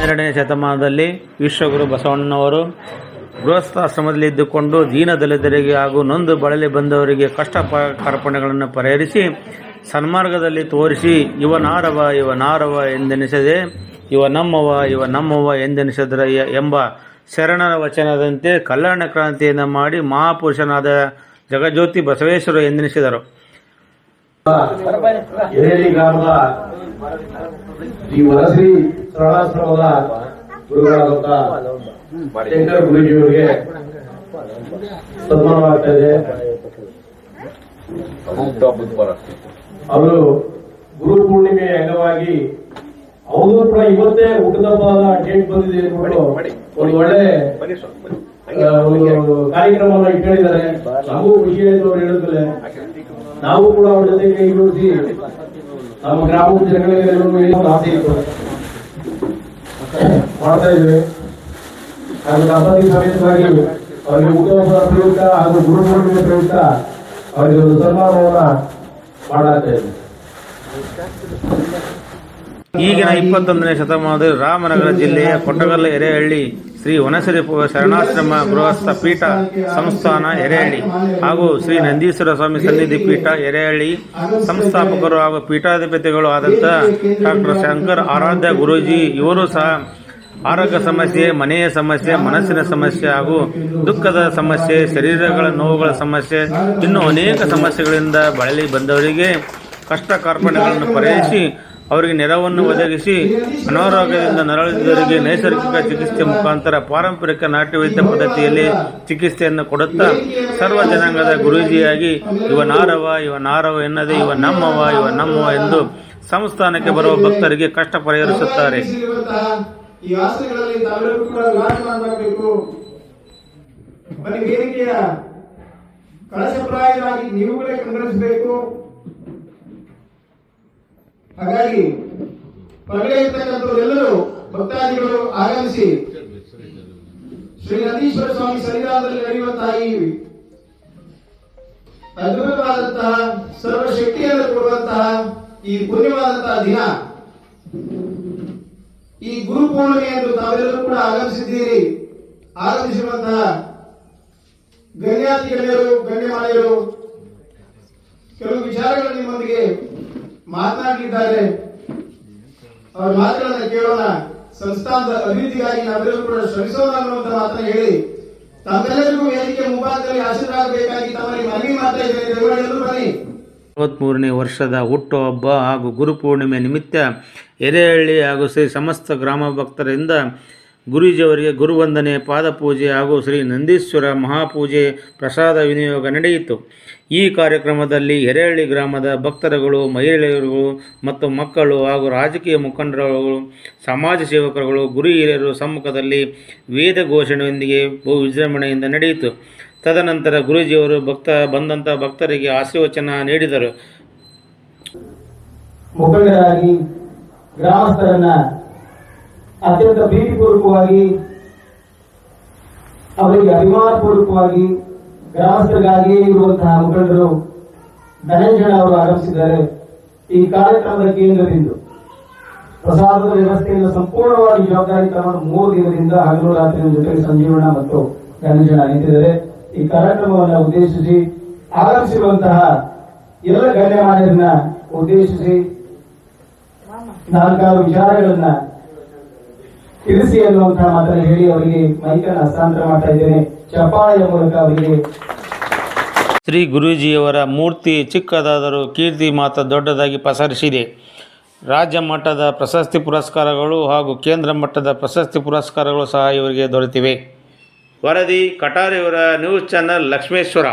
12ನೇ ಶತಮಾನದಲ್ಲಿ ವಿಶ್ವಗುರು ಬಸವಣ್ಣನವರು ಗೃಹಸ್ಥಾಶ್ರಮದಲ್ಲಿ ಇದ್ದುಕೊಂಡು ದೀನದಲಿತರಿಗೆ ಹಾಗೂ ನೊಂದು ಬಳಲಿ ಬಂದವರಿಗೆ ಕಷ್ಟ ಕಾರ್ಪಣ್ಯಗಳನ್ನು ಪರಿಹರಿಸಿ ಸನ್ಮಾರ್ಗದಲ್ಲಿ ತೋರಿಸಿ ಇವನಾರವ ಎಂದೆನಿಸದೆ ಇವ ನಮ್ಮವ ಎಂದೆನಿಸಿದ್ರ ಎಂಬ ಶರಣರ ವಚನದಂತೆ ಕಲ್ಯಾಣ ಕ್ರಾಂತಿಯನ್ನು ಮಾಡಿ ಮಹಾಪುರುಷನಾದ ಜಗಜ್ಯೋತಿ ಬಸವೇಶ್ವರ ಎಂದೆನಿಸಿದರು. ಗ್ರಾಮದ ಈ ವನಶ್ರೀ ಶರಣಾಶ್ರಮದ ಗುರುಗಳಾದಂತ ಶಂಕರ ಗುರೂಜಿಯವರಿಗೆ ಸನ್ಮಾನವಾಗ್ತಾ ಇದೆ. ಅವರು ಗುರು ಪೂರ್ಣಿಮೆ ಅಂಗವಾಗಿ ಅವರು ಕೂಡ ಇವತ್ತೇ ಹುಟ್ಟುಹಬ್ಬದ ಡೇಟ್ ಬಂದಿದೆ ಅಂದ್ಬಿಟ್ಟು ಒಂದು ಒಳ್ಳೆ ಒಂದು ಕಾರ್ಯಕ್ರಮವನ್ನು ಇಟ್ಕೊಂಡಿದ್ದಾರೆ. ನಮಗೂ ಖುಷಿ ಆಯ್ತು ಅವ್ರು ಹೇಳಿದ್ಮೇಲೆ. ನಾವು ಕೂಡ ಅವ್ರ ಜೊತೆಗೆ ಕೈಗೂಡಿಸಿ ನಮ್ಮ ಗ್ರಾಮದ ಜನಗಳಿಗೆ ಆಸೆ ಇತ್ತು ಮಾಡ್ತಾ ಇದ್ದೇವೆ. ಹಾಗೂ ದಂಪತಿ ಸಮೇತವಾಗಿ ಅವರಿಗೆ ಹುಟ್ಟುಹಬ್ಬದ ಪ್ರಯುಕ್ತ ಹಾಗೂ ಗುರು ಪೂರ್ಣಿಮೆ ಪ್ರಯುಕ್ತ ಅವರಿಗೆ ಒಂದು ಸನ್ಮಾನವನ್ನ ಮಾಡಲಾಗ್ತಾ ಇದೆ. ಈಗಿನ 21ನೇ ಶತಮಾನದಲ್ಲಿ ರಾಮನಗರ ಜಿಲ್ಲೆಯ ಕೊಟ್ಟಗಲ್ಲ ಎರೆಹಳ್ಳಿ ಶ್ರೀ ವನಶ್ರೀ ಶರಣಾಶ್ರಮ ಗೃಹಸ್ಥ ಪೀಠ ಸಂಸ್ಥಾನ ಎರೆಹಳ್ಳಿ ಹಾಗೂ ಶ್ರೀ ನಂದೀಶ್ವರ ಸ್ವಾಮಿ ಸನ್ನಿಧಿ ಪೀಠ ಎರೆಹಳ್ಳಿ ಸಂಸ್ಥಾಪಕರು ಹಾಗೂ ಪೀಠಾಧಿಪತಿಗಳು ಆದಂಥ ಡಾಕ್ಟರ್ ಶಂಕರ್ ಆರಾಧ್ಯ ಗುರೂಜಿ ಇವರು ಸಹ ಆರೋಗ್ಯ ಸಮಸ್ಯೆ, ಮನೆಯ ಸಮಸ್ಯೆ, ಮನಸ್ಸಿನ ಸಮಸ್ಯೆ ಹಾಗೂ ದುಃಖದ ಸಮಸ್ಯೆ, ಶರೀರಗಳ ನೋವುಗಳ ಸಮಸ್ಯೆ, ಇನ್ನೂ ಅನೇಕ ಸಮಸ್ಯೆಗಳಿಂದ ಬಳಲಿ ಬಂದವರಿಗೆ ಕಷ್ಟ ಕಾರ್ಪಣ್ಯಗಳನ್ನು ಪರಿಹರಿಸಿ ಅವರಿಗೆ ನೆರವನ್ನು ಒದಗಿಸಿ ಅನಾರೋಗ್ಯದಿಂದ ನರಳಿದವರಿಗೆ ನೈಸರ್ಗಿಕ ಚಿಕಿತ್ಸೆ ಮುಖಾಂತರ ಪಾರಂಪರಿಕ ನಾಟ್ಯ ವೈದ್ಯ ಪದ್ಧತಿಯಲ್ಲಿ ಚಿಕಿತ್ಸೆಯನ್ನು ಕೊಡುತ್ತಾ ಸರ್ವ ಜನಾಂಗದ ಗುರೂಜಿಯಾಗಿ ಇವನಾರವ ಎನ್ನದೆ ಇವ ನಮ್ಮವ ಎಂದು ಸಂಸ್ಥಾನಕ್ಕೆ ಬರುವ ಭಕ್ತರಿಗೆ ಕಷ್ಟ ಪರಿಹರಿಸುತ್ತಾರೆ. ಈ ಆಸನಗಳಲ್ಲಿ ತಾವೆಲ್ಲರೂ ಕೂಡ ವಿರಾಜಮಾನರಾಗಬೇಕು. ವೇದಿಕೆಯ ಕಳಶಪ್ರಾಯರಾಗಿ ನೀವುಗಳೇ ಕಂಗೊಳಿಸಬೇಕು. ಹಾಗಾಗಿ ಹೊರಗಡೆ ಇರ್ತಕ್ಕಂಥವರೆಲ್ಲರೂ ಭಕ್ತಾದಿಗಳು ಆಗಮಿಸಿ ಶ್ರೀ ನಂದೀಶ್ವರ ಸ್ವಾಮಿ ಸನ್ನಿಧಾನದಲ್ಲಿ ನಡೆಯುವಂತಹ ಈ ಅದ್ಭುತವಾದಂತಹ ಸರ್ವಶಕ್ತಿಯನ್ನು ಕೊಡುವಂತಹ ಈ ಪುಣ್ಯವಾದಂತಹ ದಿನ, ಈ ಗುರು ಪೂರ್ಣಿಮೆ ಎಂದು ತಾವೆಲ್ಲರೂ ಕೂಡ ಆಗಮಿಸಿದ್ದೀರಿ. ಆಗಮಿಸಿರುವಂತಹ ಗಣ್ಯಾತಿ ಗಣ್ಯರು, ಗಣ್ಯಮಾನ್ಯರು ಕೆಲವು ವಿಚಾರಗಳು ನಿಮ್ಮೊಂದಿಗೆ ಮಾತನಾಡಲಿದ್ದಾರೆ. ಅವರ ಮಾತುಗಳನ್ನು ಕೇಳೋಣ. ಸಂಸ್ಥಾನದ ಅಭಿವೃದ್ಧಿಗಾಗಿ ನಾವೆಲ್ಲರೂ ಕೂಡ ಶ್ರಮಿಸೋಣ ಅನ್ನುವಂತ ಮಾತನ್ನು ಹೇಳಿ ತಮ್ಮೆಲ್ಲರಿಗೂ ವೇದಿಕೆ ಮುಂಭಾಗದಲ್ಲಿ ಆಶೀರ್ವಾದಬೇಕಾಗಿ ತಮ್ಮಲ್ಲಿ ಮನವಿ ಮಾಡ್ತಾ ಇದ್ದೇನೆ. ದಯಮಾಡಿ ಬನ್ನಿ. 53ನೇ ವರ್ಷದ ಹುಟ್ಟುಹಬ್ಬ ಹಾಗೂ ಗುರುಪೂರ್ಣಿಮೆ ನಿಮಿತ್ತ ಎರೆಹಳ್ಳಿ ಹಾಗೂ ಶ್ರೀ ಸಮಸ್ತ ಗ್ರಾಮ ಭಕ್ತರಿಂದ ಗುರೂಜಿಯವರಿಗೆ ಗುರುವಂದನೆ, ಪಾದಪೂಜೆ ಹಾಗೂ ಶ್ರೀ ನಂದೀಶ್ವರ ಮಹಾಪೂಜೆ ಪ್ರಸಾದ ವಿನಿಯೋಗ ನಡೆಯಿತು. ಈ ಕಾರ್ಯಕ್ರಮದಲ್ಲಿ ಎರೆಹಳ್ಳಿ ಗ್ರಾಮದ ಭಕ್ತರುಗಳು, ಮಹಿಳೆಯರು ಮತ್ತು ಮಕ್ಕಳು ಹಾಗೂ ರಾಜಕೀಯ ಮುಖಂಡರುಗಳು, ಸಮಾಜ ಸೇವಕರುಗಳು, ಗುರು ಹಿರಿಯರು ಸಮ್ಮುಖದಲ್ಲಿ ವೇದ ಘೋಷಣೆಯೊಂದಿಗೆ ಬಹು ವಿಜೃಂಭಣೆಯಿಂದ ನಡೆಯಿತು. ತದನಂತರ ಗುರೂಜಿಯವರು ಬಂದಂಥ ಭಕ್ತರಿಗೆ ಆಶೀರ್ವಚನ ನೀಡಿದರು. ಮುಖಂಡರಾಗಿ ಗ್ರಾಮಸ್ಥರನ್ನ ಅತ್ಯಂತ ಪ್ರೀತಿಪೂರ್ವಕವಾಗಿ, ಅವರಿಗೆ ಅಭಿಮಾನಪೂರ್ವಕವಾಗಿ ಗ್ರಾಮಸ್ಥರಿಗಾಗಿಯೇ ಇರುವಂತಹ ಮುಖಂಡರು ಧನಂಜಯ ಅವರು ಆಗಮಿಸಿದ್ದಾರೆ. ಈ ಕಾರ್ಯಕ್ರಮದ ಕೇಂದ್ರ ಬಿಂದು ಪ್ರಸಾದದ ವ್ಯವಸ್ಥೆಯನ್ನು ಸಂಪೂರ್ಣವಾಗಿ ಜವಾಬ್ದಾರಿ ತಗೊಂಡು 3 ದಿನದಿಂದ ಹಗಲು ರಾತ್ರಿ ಜೊತೆಗೆ ಸಂಜೀವನ ಮತ್ತು ಧನಂಜಯ ನಿಂತಿದ್ದಾರೆ. ಈ ಕಾರ್ಯಕ್ರಮವನ್ನು ಉದ್ದೇಶಿಸಿ ಆಗಮಿಸಿರುವಂತಹ ಎಲ್ಲ ಗಣ್ಯಮಾನ್ಯರನ್ನ ಉದ್ದೇಶಿಸಿ 4 ವಿಚಾರಗಳನ್ನ ತಿಳಿಸಿ ಅನ್ನುವಂತಹ ಮಾತನ್ನು ಹೇಳಿ ಅವರಿಗೆ ಮೈಕನ್ನು ಹಸ್ತಾಂತರ ಮಾಡ್ತಾ ಇದ್ದೇನೆ. ಚಪ್ಪಾಳೆಯ ಮೂಲಕ ಅವರಿಗೆ ಶ್ರೀ ಗುರೂಜಿಯವರ ಮೂರ್ತಿ ಚಿಕ್ಕದಾದರೂ ಕೀರ್ತಿ ಮಾತ್ರ ದೊಡ್ಡದಾಗಿ ಪಸರಿಸಿದೆ. ರಾಜ್ಯ ಮಟ್ಟದ ಪ್ರಶಸ್ತಿ ಪುರಸ್ಕಾರಗಳು ಹಾಗೂ ಕೇಂದ್ರ ಮಟ್ಟದ ಪ್ರಶಸ್ತಿ ಪುರಸ್ಕಾರಗಳು ಸಹ ಇವರಿಗೆ ದೊರೆತಿವೆ. ವರದಿ ಕಟಾರಿಯವರ ನ್ಯೂಸ್ ಚಾನೆಲ್ ಲಕ್ಷ್ಮೇಶ್ವರ.